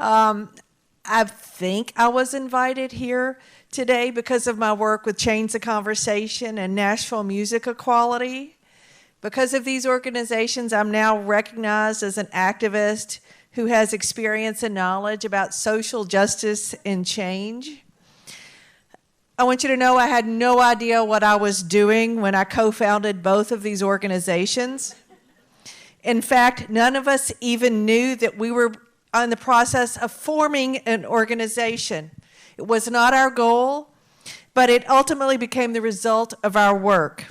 I think I was invited here today because of my work with Chains of Conversation and Nashville Music Equality. Because of these organizations, I'm now recognized as an activist who has experience and knowledge about social justice and change. I want you to know I had no idea what I was doing when I co-founded both of these organizations. In fact, none of us even knew that we were in the process of forming an organization. It was not our goal, but it ultimately became the result of our work.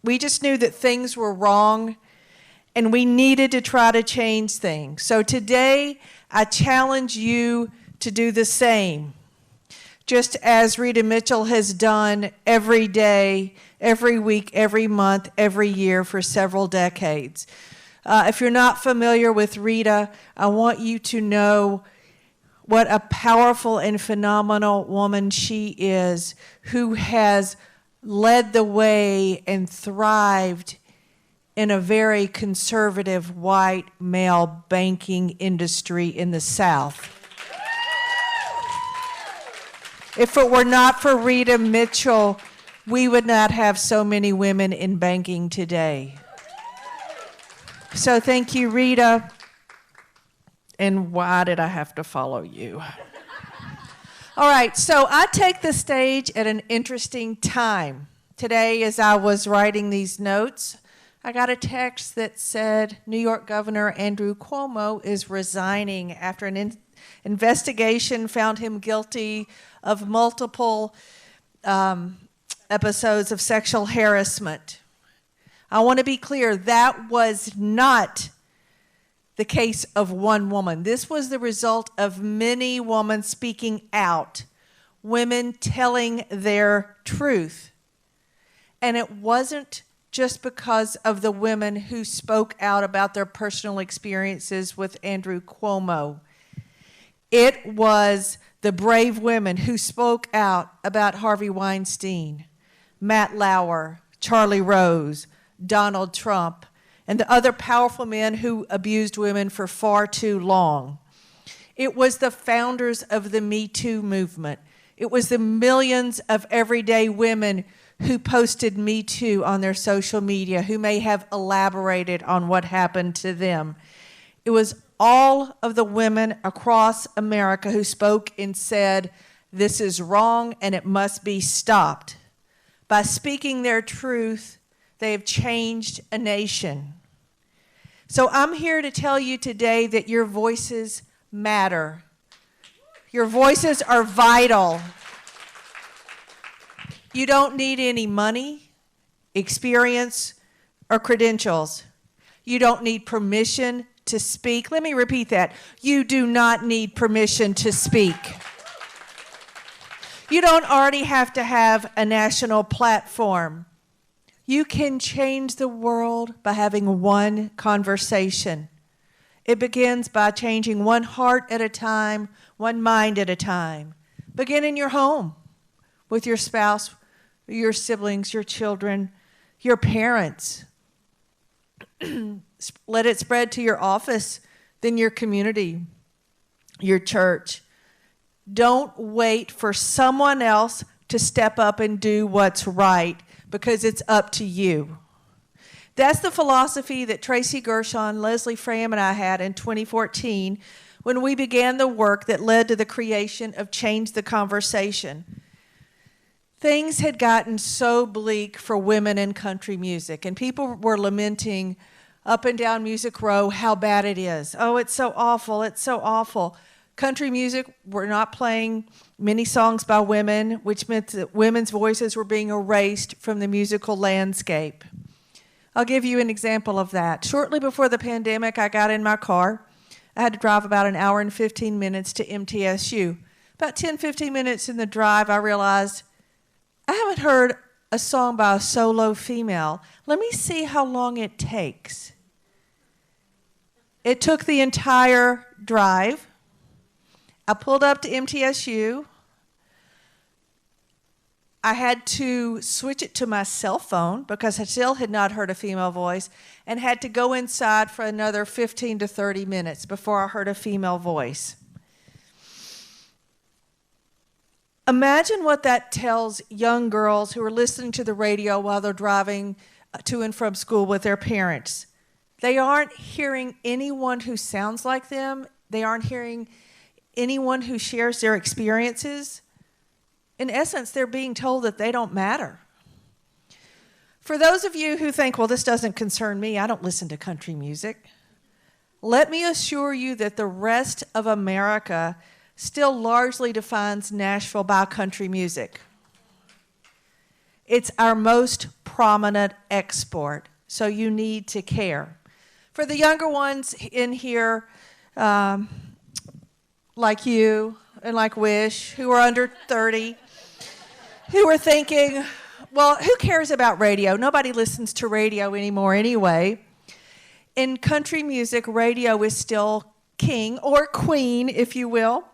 We just knew that things were wrong and we needed to try to change things. So today, I challenge you to do the same, just as Rita Mitchell has done every day, every week, every month, every year for several decades. If you're not familiar with Rita, I want you to know what a powerful and phenomenal woman she is, who has led the way and thrived in a very conservative white male banking industry in the South. If it were not for Rita Mitchell, we would not have so many women in banking today. So thank you, Rita. And why did I have to follow you? All right, so I take the stage at an interesting time. Today, as I was writing these notes, I got a text that said New York Governor Andrew Cuomo is resigning after an investigation found him guilty of multiple episodes of sexual harassment. I want to be clear, that was not the case of one woman. This was the result of many women speaking out, women telling their truth. And it wasn't just because of the women who spoke out about their personal experiences with Andrew Cuomo. It was the brave women who spoke out about Harvey Weinstein, Matt Lauer, Charlie Rose, Donald Trump, and the other powerful men who abused women for far too long. It was the founders of the Me Too movement. It was the millions of everyday women who posted Me Too on their social media, who may have elaborated on what happened to them. It was all of the women across America who spoke and said, this is wrong and it must be stopped. By speaking their truth, they have changed a nation. So I'm here to tell you today that your voices matter. Your voices are vital. You don't need any money, experience, or credentials. You don't need permission to speak. Let me repeat that. You do not need permission to speak. You don't already have to have a national platform. You can change the world by having one conversation. It begins by changing one heart at a time, one mind at a time. Begin in your home with your spouse, your siblings, your children, your parents. Let it spread to your office, then your community, your church. Don't wait for someone else to step up and do what's right, because it's up to you. That's the philosophy that Tracy Gershon, Leslie Fram, and I had in 2014 when we began the work that led to the creation of Change the Conversation. Things had gotten so bleak for women in country music, and people were lamenting up and down Music Row how bad it is. Oh, it's so awful, it's so awful. Country music, we're not playing many songs by women, which meant that women's voices were being erased from the musical landscape. I'll give you an example of that. Shortly before the pandemic, I got in my car. I had to drive about an hour and 15 minutes to MTSU. About 10, 15 minutes in the drive, I realized I haven't heard a song by a solo female. Let me see how long it takes. It took the entire drive. I pulled up to MTSU. I had to switch it to my cell phone because I still had not heard a female voice, and had to go inside for another 15 to 30 minutes before I heard a female voice. Imagine what that tells young girls who are listening to the radio while they're driving to and from school with their parents. They aren't hearing anyone who sounds like them. They aren't hearing anyone who shares their experiences. In essence, they're being told that they don't matter. For those of you who think, well, this doesn't concern me, I don't listen to country music, let me assure you that the rest of America still largely defines Nashville by country music. It's our most prominent export, so you need to care. For the younger ones in here, like you and like Wish, who are under 30, who are thinking, well, who cares about radio? Nobody listens to radio anymore anyway. In country music, radio is still king, or queen, if you will.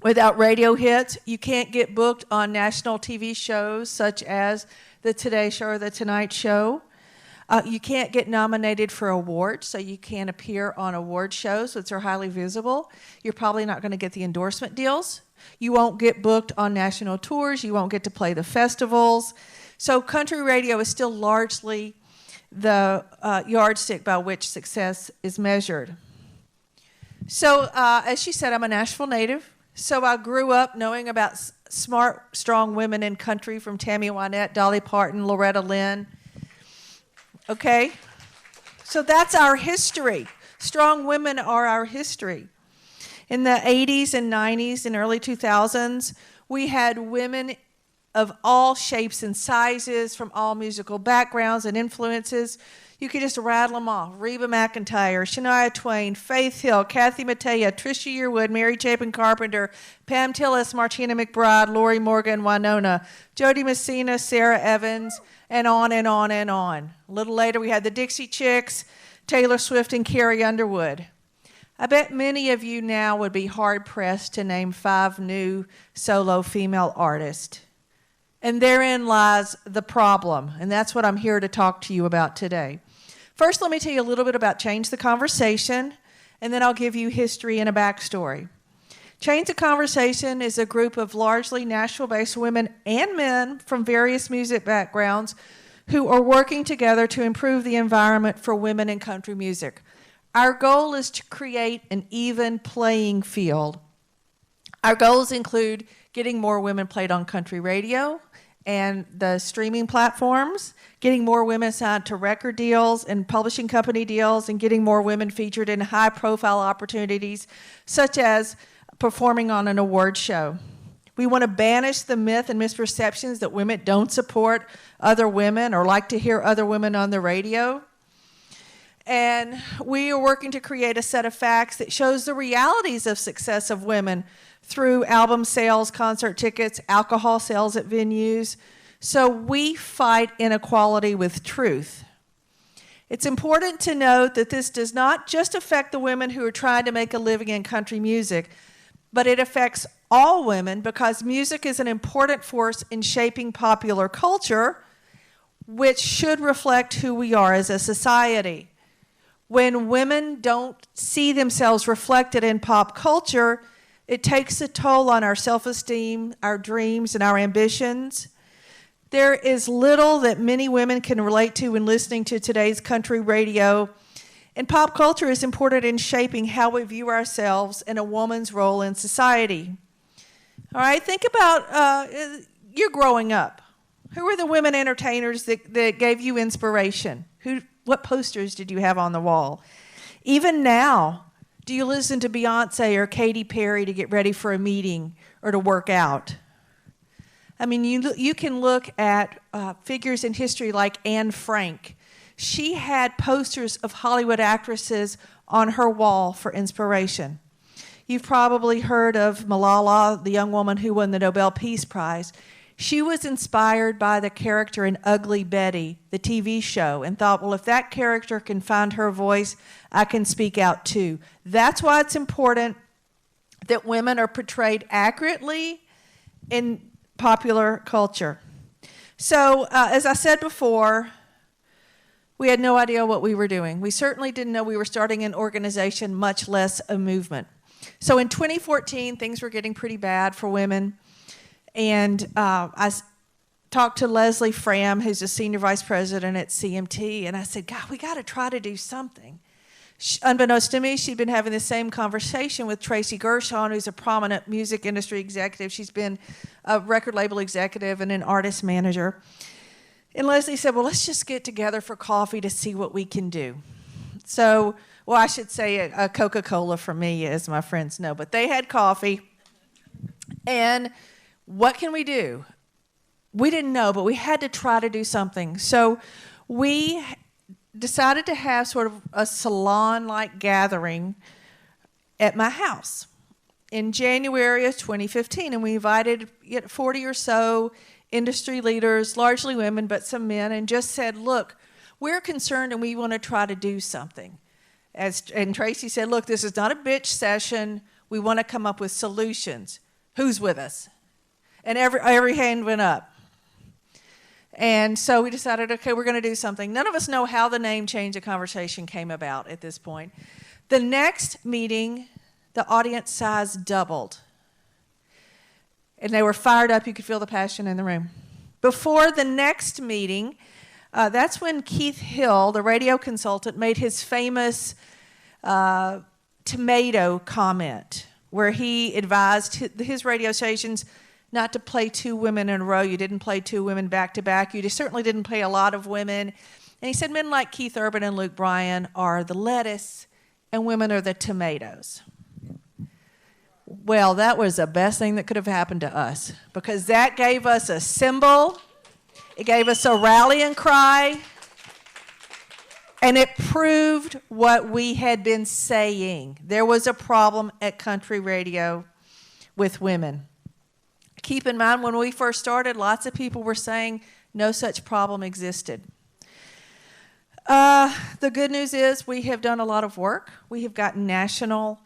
Without radio hits, you can't get booked on national TV shows such as The Today Show or The Tonight Show. You can't get nominated for awards, so you can't appear on award shows, which are highly visible. You're probably not going to get the endorsement deals. You won't get booked on national tours. You won't get to play the festivals. So country radio is still largely the yardstick by which success is measured. So as she said, I'm a Nashville native. So I grew up knowing about smart, strong women in country, from Tammy Wynette, Dolly Parton, Loretta Lynn. Okay? So that's our history. Strong women are our history. In the 80s and 90s and early 2000s, we had women of all shapes and sizes, from all musical backgrounds and influences. You could just rattle them off. Reba McEntire, Shania Twain, Faith Hill, Kathy Mattea, Trisha Yearwood, Mary Chapin Carpenter, Pam Tillis, Martina McBride, Lori Morgan, Winona, Jody Messina, Sarah Evans, and on and on and on. A little later, we had the Dixie Chicks, Taylor Swift, and Carrie Underwood. I bet many of you now would be hard-pressed to name 5 new solo female artists. And therein lies the problem, and that's what I'm here to talk to you about today. First, let me tell you a little bit about Change the Conversation, and then I'll give you history and a backstory. Change the Conversation is a group of largely Nashville-based women and men from various music backgrounds who are working together to improve the environment for women in country music. Our goal is to create an even playing field. Our goals include getting more women played on country radio and the streaming platforms, getting more women signed to record deals and publishing company deals, and getting more women featured in high-profile opportunities, such as performing on an award show. We want to banish the myth and misperceptions that women don't support other women or like to hear other women on the radio. And we are working to create a set of facts that shows the realities of success of women through album sales, concert tickets, alcohol sales at venues. So we fight inequality with truth. It's important to note that this does not just affect the women who are trying to make a living in country music, but it affects all women, because music is an important force in shaping popular culture, which should reflect who we are as a society. When women don't see themselves reflected in pop culture, it takes a toll on our self-esteem, our dreams, and our ambitions. There is little that many women can relate to when listening to today's country radio, and pop culture is important in shaping how we view ourselves and a woman's role in society. All right, think about you're growing up. Who are the women entertainers that gave you inspiration? What posters did you have on the wall? Even now, do you listen to Beyonce or Katy Perry to get ready for a meeting or to work out? I mean, you can look at figures in history like Anne Frank. She had posters of Hollywood actresses on her wall for inspiration. You've probably heard of Malala, the young woman who won the Nobel Peace Prize. She was inspired by the character in Ugly Betty, the TV show, and thought, well, if that character can find her voice, I can speak out too. That's why it's important that women are portrayed accurately in popular culture. So, as I said before, we had no idea what we were doing. We certainly didn't know we were starting an organization, much less a movement. So in 2014, things were getting pretty bad for women. And talked to Leslie Fram, who's a senior vice president at CMT, and I said, God, we got to try to do something. Unbeknownst to me, she'd been having the same conversation with Tracy Gershon, who's a prominent music industry executive. She's been a record label executive and an artist manager. And Leslie said, well, let's just get together for coffee to see what we can do. So, well, I should say a Coca-Cola for me, as my friends know, but they had coffee. And what can we do? We didn't know, but we had to try to do something. So we decided to have sort of a salon-like gathering at my house in January of 2015. And we invited 40 or so industry leaders, largely women, but some men, and just said, look, we're concerned and we want to try to do something. And Tracy said, look, this is not a bitch session. We want to come up with solutions. Who's with us? And every hand went up. And so we decided, okay, we're going to do something. None of us know how the name Change the Conversation came about at this point. The next meeting, the audience size doubled. And they were fired up. You could feel the passion in the room. Before the next meeting, that's when Keith Hill, the radio consultant, made his famous tomato comment, where he advised his radio stations not to play two women in a row. You didn't play two women back to back. You certainly didn't play a lot of women. And he said men like Keith Urban and Luke Bryan are the lettuce and women are the tomatoes. Well, that was the best thing that could have happened to us, because that gave us a symbol. It gave us a rallying cry. And it proved what we had been saying. There was a problem at country radio with women. Keep in mind, when we first started, lots of people were saying no such problem existed. The good news is we have done a lot of work. We have gotten national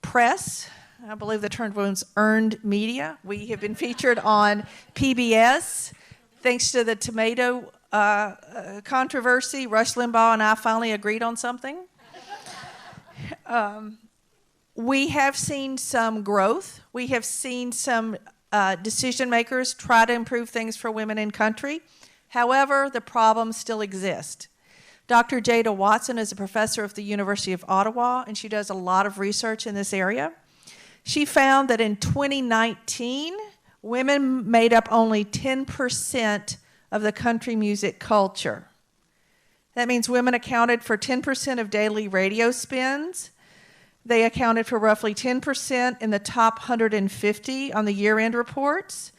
press. I believe the term was earned media. We have been featured on PBS. Thanks to the tomato controversy, Rush Limbaugh and I finally agreed on something. We have seen some growth. We have seen some decision makers try to improve things for women in country. However, the problems still exist. Dr. Jada Watson is a professor at the University of Ottawa, and she does a lot of research in this area. She found that in 2019, women made up only 10% of the country music culture. That means women accounted for 10% of daily radio spins. They accounted for roughly 10% in the top 150 on the year-end reports.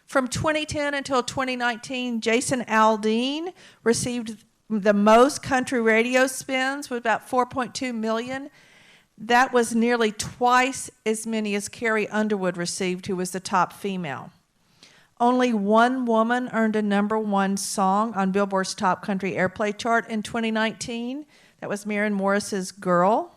From 2010 until 2019, Jason Aldean received the most country radio spins with about 4.2 million. That was nearly twice as many as Carrie Underwood received, who was the top female. Only one woman earned a #1 song on Billboard's Top Country Airplay chart in 2019. That was Maren Morris's Girl.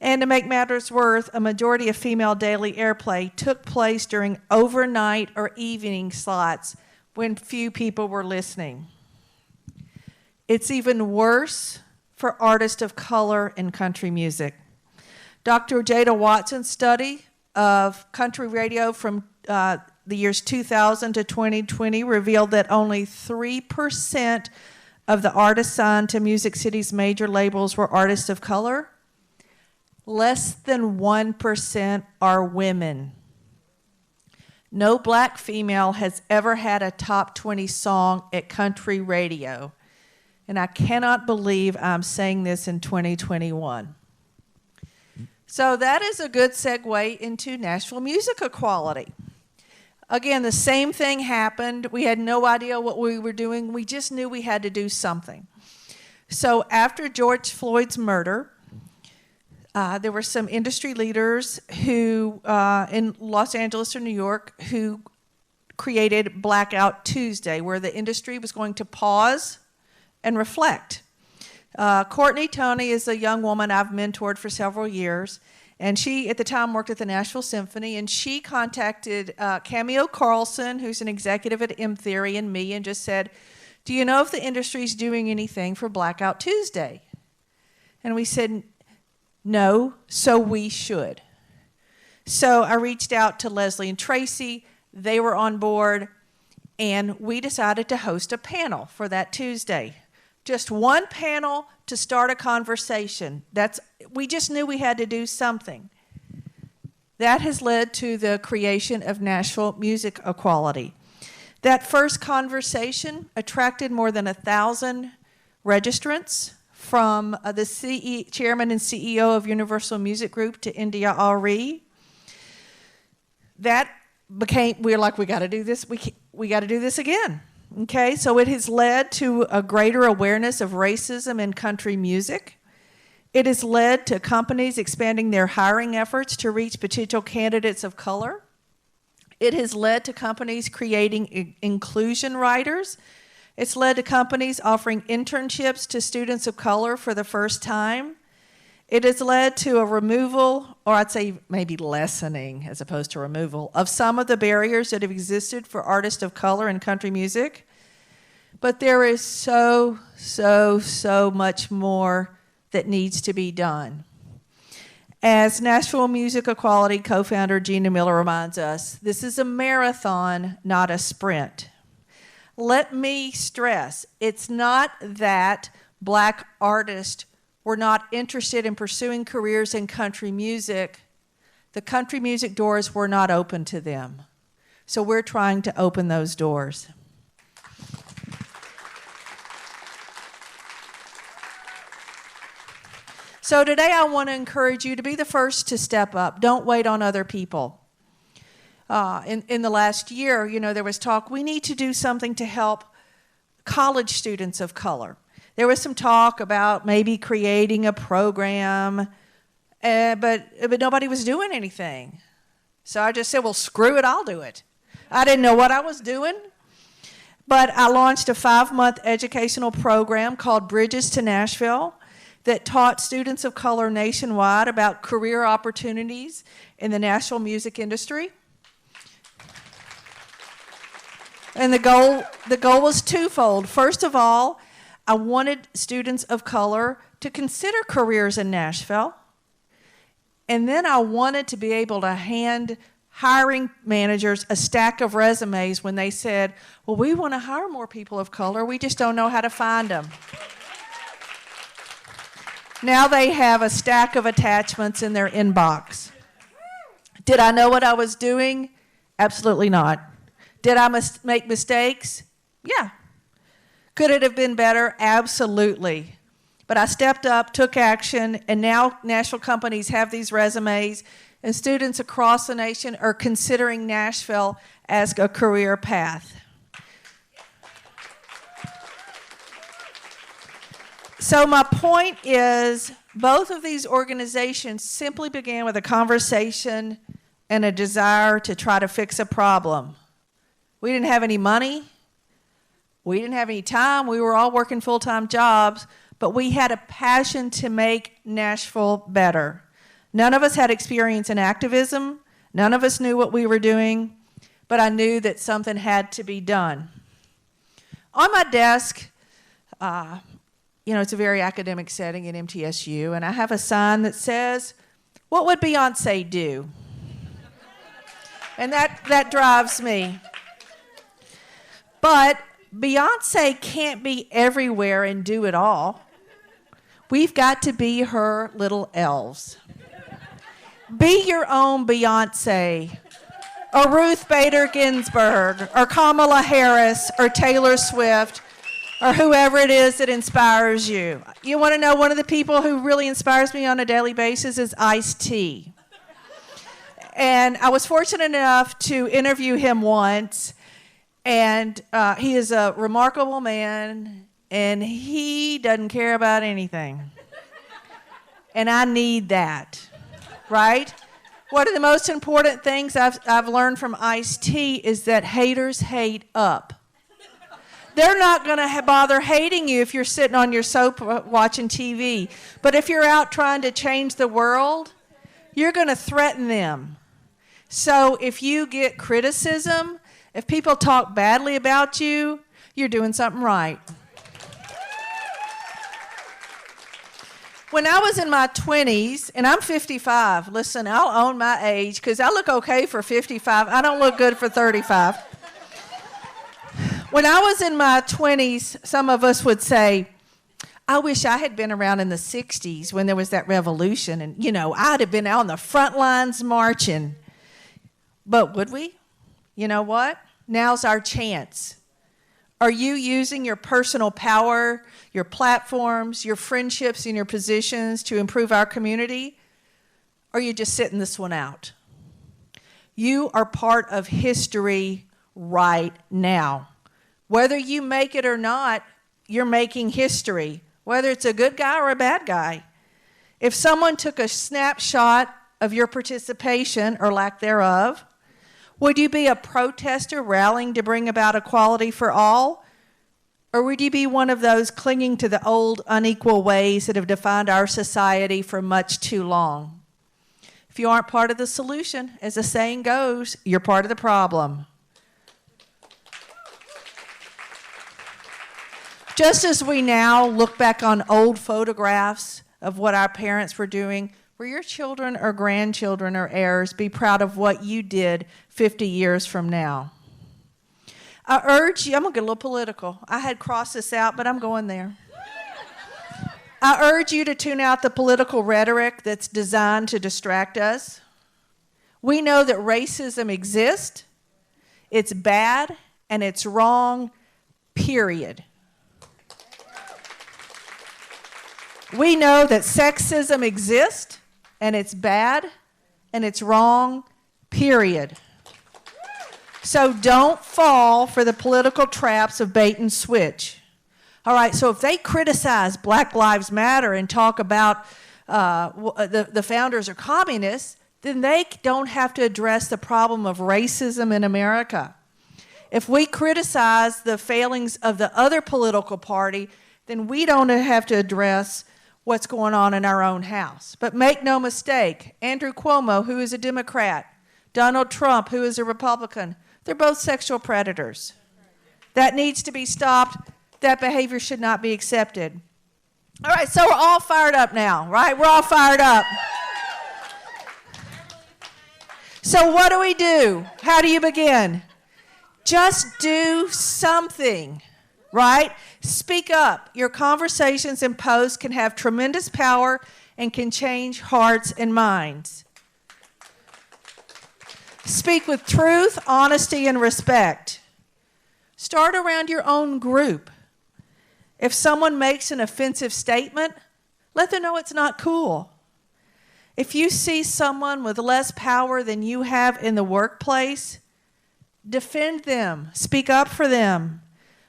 And to make matters worse, a majority of female daily airplay took place during overnight or evening slots when few people were listening. It's even worse for artists of color in country music. Dr. Jada Watson's study of country radio from the years 2000 to 2020 revealed that only 3% of the artists signed to Music City's major labels were artists of color. Less than 1% are women. No black female has ever had a top 20 song at country radio. And I cannot believe I'm saying this in 2021. So that is a good segue into Nashville music equality. Again, the same thing happened. We had no idea what we were doing. We just knew we had to do something. So after George Floyd's murder, there were some industry leaders who, in Los Angeles or New York, who created Blackout Tuesday, where the industry was going to pause and reflect. Courtney Toney is a young woman I've mentored for several years, and she, at the time, worked at the Nashville Symphony, and she contacted Cameo Carlson, who's an executive at M Theory, and me, and just said, do you know if the industry's doing anything for Blackout Tuesday? And we said, no, so we should. So I reached out to Leslie and Tracy. They were on board, and we decided to host a panel for that Tuesday. Just one panel to start a conversation. We just knew we had to do something. That has led to the creation of Nashville Music Equality. That first conversation attracted more than 1,000 registrants, from the chairman and CEO of Universal Music Group to India Ari. That became, we were like, we got to do this. We got to do this again. Okay, so it has led to a greater awareness of racism in country music. It has led to companies expanding their hiring efforts to reach potential candidates of color. It has led to companies creating inclusion writers. It's led to companies offering internships to students of color for the first time. It has led to a removal, or I'd say maybe lessening as opposed to removal, of some of the barriers that have existed for artists of color in country music. But there is so much more that needs to be done. As Nashville Music Equality co-founder Gina Miller reminds us, this is a marathon, not a sprint. Let me stress, it's not that black artists were not interested in pursuing careers in country music. The country music doors were not open to them. So we're trying to open those doors. So today I want to encourage you to be the first to step up. Don't wait on other people. In the last year, there was talk, we need to do something to help college students of color. There was some talk about maybe creating a program, but nobody was doing anything. So I just said, well, screw it, I'll do it. I didn't know what I was doing, but I launched a 5-month educational program called Bridges to Nashville that taught students of color nationwide about career opportunities in the Nashville music industry. And the goal was twofold. First of all, I wanted students of color to consider careers in Nashville. And then I wanted to be able to hand hiring managers a stack of resumes when they said, well, we want to hire more people of color, we just don't know how to find them. Now they have a stack of attachments in their inbox. Did I know what I was doing? Absolutely not. Did I make mistakes? Yeah. Could it have been better? Absolutely. But I stepped up, took action, and now Nashville companies have these resumes, and students across the nation are considering Nashville as a career path. So my point is, both of these organizations simply began with a conversation and a desire to try to fix a problem. We didn't have any money. We didn't have any time. We were all working full-time jobs, but we had a passion to make Nashville better. None of us had experience in activism. None of us knew what we were doing, but I knew that something had to be done. On my desk, it's a very academic setting at MTSU, and I have a sign that says, "What would Beyonce do?" And that drives me. But Beyonce can't be everywhere and do it all. We've got to be her little elves. Be your own Beyonce, or Ruth Bader Ginsburg, or Kamala Harris, or Taylor Swift, or whoever it is that inspires you. You want to know one of the people who really inspires me on a daily basis is Ice-T. And I was fortunate enough to interview him once, and he is a remarkable man, and he doesn't care about anything. And I need that, right? One of the most important things I've learned from Ice-T is that haters hate up. They're not going to bother hating you if you're sitting on your sofa watching TV. But if you're out trying to change the world, you're going to threaten them. So if you get criticism, if people talk badly about you, you're doing something right. When I was in my 20s, and I'm 55, listen, I'll own my age because I look okay for 55. I don't look good for 35. When I was in my 20s, some of us would say, I wish I had been around in the 60s when there was that revolution, and, I'd have been out on the front lines marching. But would we? You know what? Now's our chance. Are you using your personal power, your platforms, your friendships, and your positions to improve our community? Or are you just sitting this one out? You are part of history right now. Whether you make it or not, you're making history, whether it's a good guy or a bad guy. If someone took a snapshot of your participation or lack thereof, would you be a protester rallying to bring about equality for all? Or would you be one of those clinging to the old unequal ways that have defined our society for much too long? If you aren't part of the solution, as the saying goes, you're part of the problem. Just as we now look back on old photographs of what our parents were doing, will your children or grandchildren or heirs be proud of what you did 50 years from now? I urge you, I'm going to get a little political. I had crossed this out, but I'm going there. I urge you to tune out the political rhetoric that's designed to distract us. We know that racism exists, it's bad, and it's wrong, period. We know that sexism exists, and it's bad, and it's wrong, period. So don't fall for the political traps of bait and switch. All right, so if they criticize Black Lives Matter and talk about the founders are communists, then they don't have to address the problem of racism in America. If we criticize the failings of the other political party, then we don't have to address what's going on in our own house. But make no mistake, Andrew Cuomo, who is a Democrat, Donald Trump, who is a Republican, they're both sexual predators. That needs to be stopped. That behavior should not be accepted. All right, so we're all fired up now, right? We're all fired up. So what do we do? How do you begin? Just do something, right? Speak up. Your conversations and posts can have tremendous power and can change hearts and minds. Speak with truth, honesty, and respect. Start around your own group. If someone makes an offensive statement, let them know it's not cool. If you see someone with less power than you have in the workplace, defend them. Speak up for them.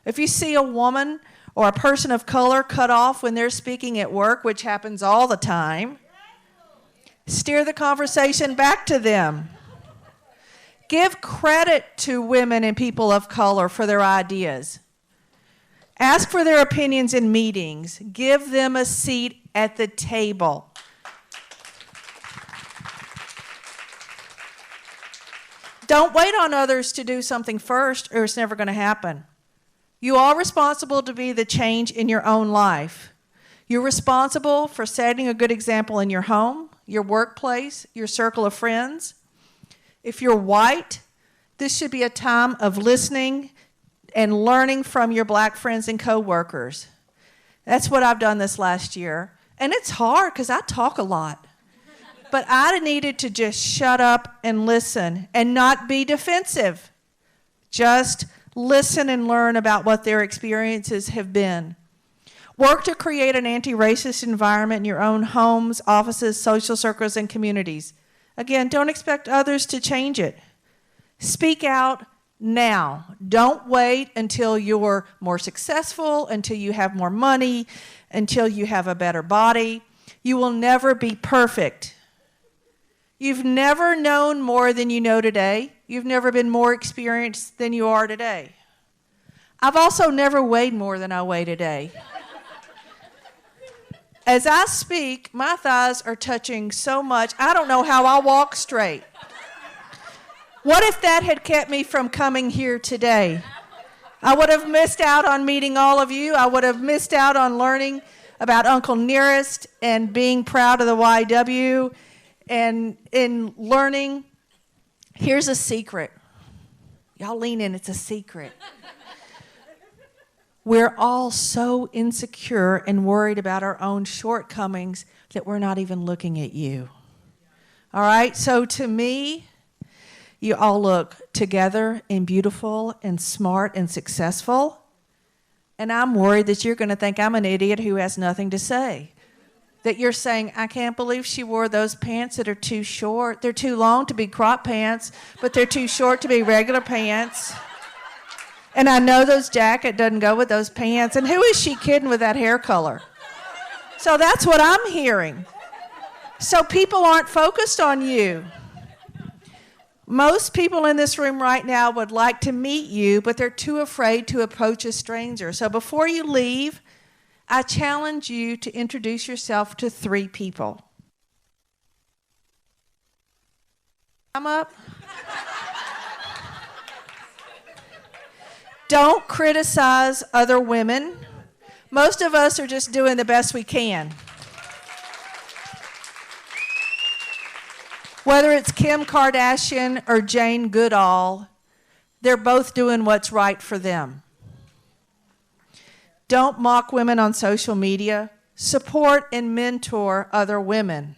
If you see a woman or a person of color cut off when they're speaking at work, which happens all the time, steer the conversation back to them. Give credit to women and people of color for their ideas. Ask for their opinions in meetings. Give them a seat at the table. Don't wait on others to do something first, or it's never going to happen. You are responsible to be the change in your own life. You're responsible for setting a good example in your home, your workplace, your circle of friends. If you're white, this should be a time of listening and learning from your black friends and coworkers. That's what I've done this last year. And it's hard because I talk a lot. But I needed to just shut up and listen and not be defensive. Just listen and learn about what their experiences have been. Work to create an anti-racist environment in your own homes, offices, social circles, and communities. Again, don't expect others to change it. Speak out now. Don't wait until you're more successful, until you have more money, until you have a better body. You will never be perfect. You've never known more than you know today. You've never been more experienced than you are today. I've also never weighed more than I weigh today. As I speak, my thighs are touching so much, I don't know how I'll walk straight. What if that had kept me from coming here today? I would have missed out on meeting all of you. I would have missed out on learning about Uncle Nearest and being proud of the YW and in learning. Here's a secret. Y'all lean in, it's a secret. We're all so insecure and worried about our own shortcomings that we're not even looking at you. All right, so to me, you all look together and beautiful and smart and successful. And I'm worried that you're going to think I'm an idiot who has nothing to say. That you're saying, I can't believe she wore those pants that are too short. They're too long to be crop pants, but they're too short to be regular pants. And I know those jacket doesn't go with those pants. And who is she kidding with that hair color? So that's what I'm hearing. So people aren't focused on you. Most people in this room right now would like to meet you, but they're too afraid to approach a stranger. So before you leave, I challenge you to introduce yourself to 3 people. Come up. Don't criticize other women. Most of us are just doing the best we can. Whether it's Kim Kardashian or Jane Goodall, they're both doing what's right for them. Don't mock women on social media. Support and mentor other women.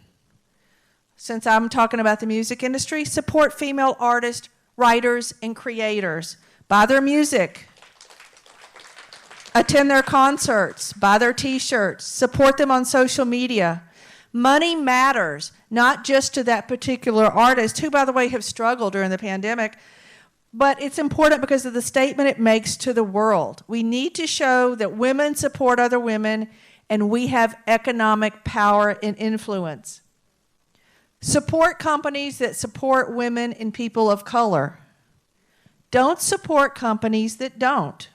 Since I'm talking about the music industry, support female artists, writers, and creators. Buy their music. Attend their concerts. Buy their t-shirts. Support them on social media. Money matters, not just to that particular artist, who, by the way, have struggled during the pandemic, but it's important because of the statement it makes to the world. We need to show that women support other women, and we have economic power and influence. Support companies that support women and people of color. Don't support companies that don't.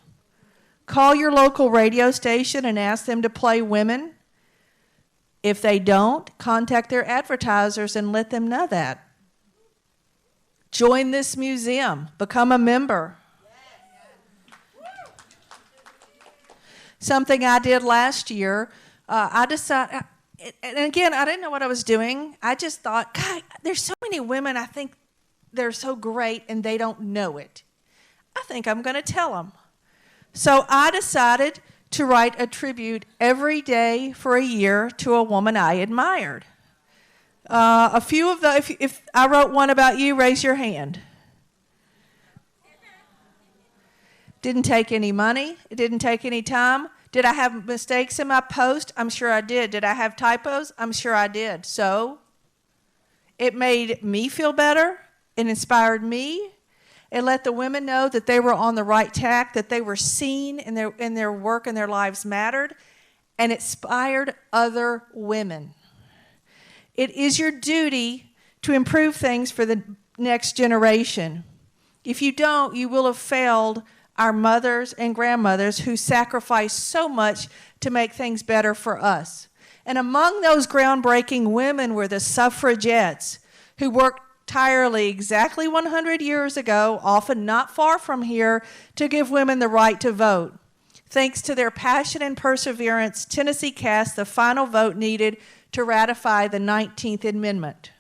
Call your local radio station and ask them to play women. If they don't, contact their advertisers and let them know that. Join this museum. Become a member. Something I did last year, I decided, and again, I didn't know what I was doing. I just thought, God, there's so many women I think they're so great and they don't know it. I think I'm going to tell them. So I decided to write a tribute every day for a year to a woman I admired. A few of the, if I wrote one about you, raise your hand. Didn't take any money. It didn't take any time. Did I have mistakes in my post? I'm sure I did. Did I have typos? I'm sure I did. So it made me feel better. It inspired me. It let the women know that they were on the right track, that they were seen and their work and their lives mattered, and it inspired other women. It is your duty to improve things for the next generation. If you don't, you will have failed our mothers and grandmothers who sacrificed so much to make things better for us. And among those groundbreaking women were the suffragettes who worked tirelessly exactly 100 years ago, often not far from here, to give women the right to vote. Thanks to their passion and perseverance, Tennessee cast the final vote needed to ratify the 19th Amendment.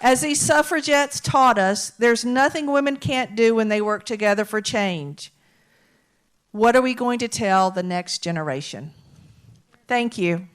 As these suffragettes taught us, there's nothing women can't do when they work together for change. What are we going to tell the next generation? Thank you.